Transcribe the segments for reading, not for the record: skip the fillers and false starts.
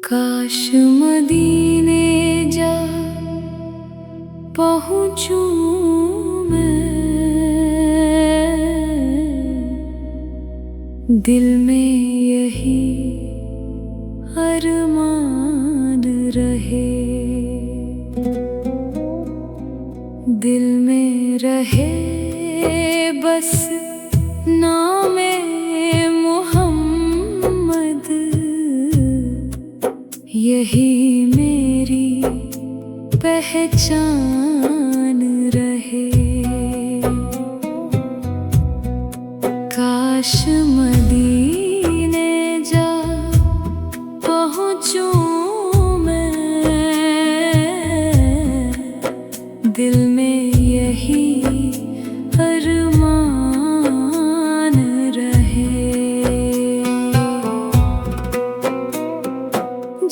काश मदीने जा पहुँचूं मैं, दिल में यही अरमान रहे, दिल में रहे बस नामे मोहम्मद, यही मेरी पहचान रहे। काश मदीने जा पहुँचूं मैं, दिल में यही अरमान रहे।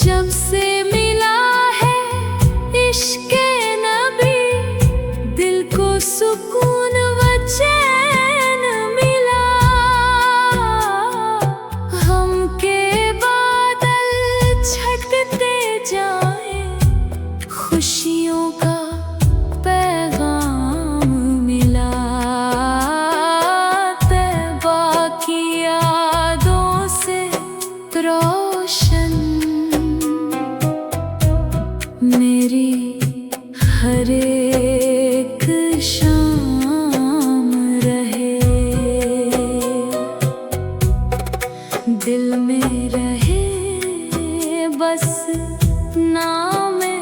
जब से मिला है इश्क़े नबी, दिल को सुकून व चैन मिला। गम के बादल छटते जाए, खुशियों का पैगाम मिला। तैबा की यादों से रोशन मेरी हर एक शाम रहे, दिल में रहे बस नामे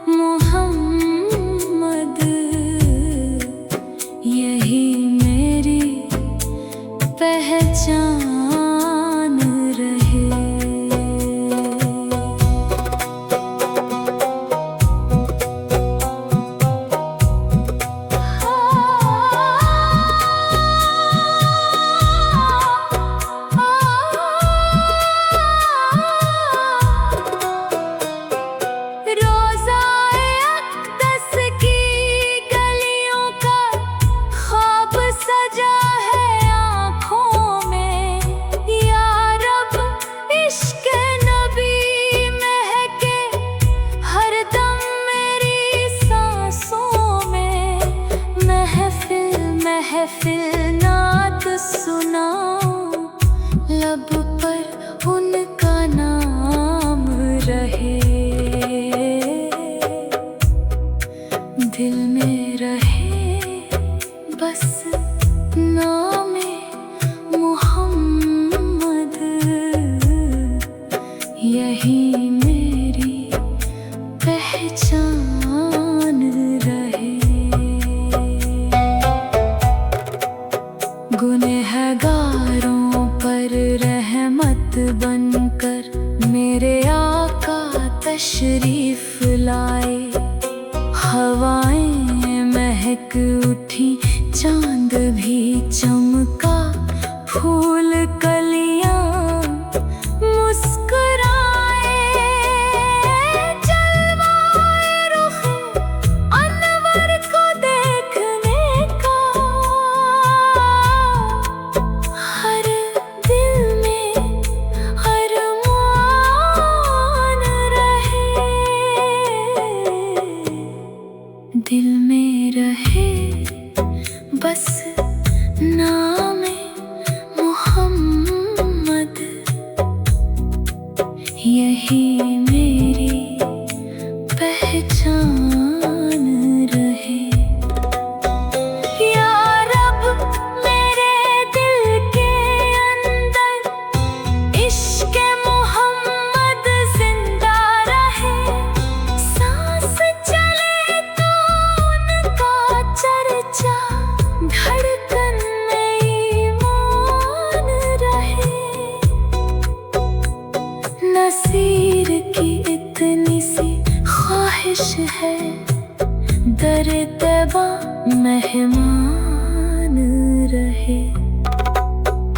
मोहम्मद, यही मेरी पहचान रहे। महफिल नात सुनाऊं, लब पर उनका नाम रहे, दिल में रहे बस नामे मोहम्मद, यही मेरी पहचान रहे। गुनहगारों पर रहमत बनकर मेरे आका तशरीफ लाए। हवाएं महक उठी, चांद भी चमका, फूल कलियां मुस्कुराए। जलवाए रुख अनवर को देखने का, हर दिल में अरमान रहे, दिल में रहे बस नामे मोहम्मद, यही मेरी पहचान रहे। या रब मेरे दिल के अंदर इश्क़े मोहम्मद जिंदा रहे, सांस चले तो उनका चर्चा, धड़कन में ईमान रहे। नसीर की इतनी सी ख्वाहिश है, दर तैबा मेहमान रहे,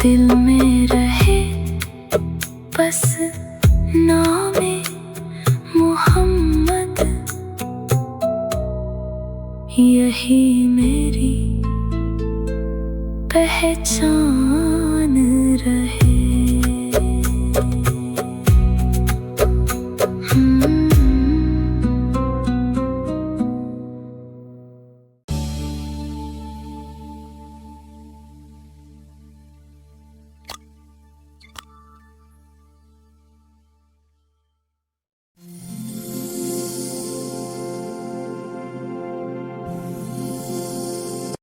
दिल में रहे बस नामे मोहम्मद, यही मेरी पहचान रहे।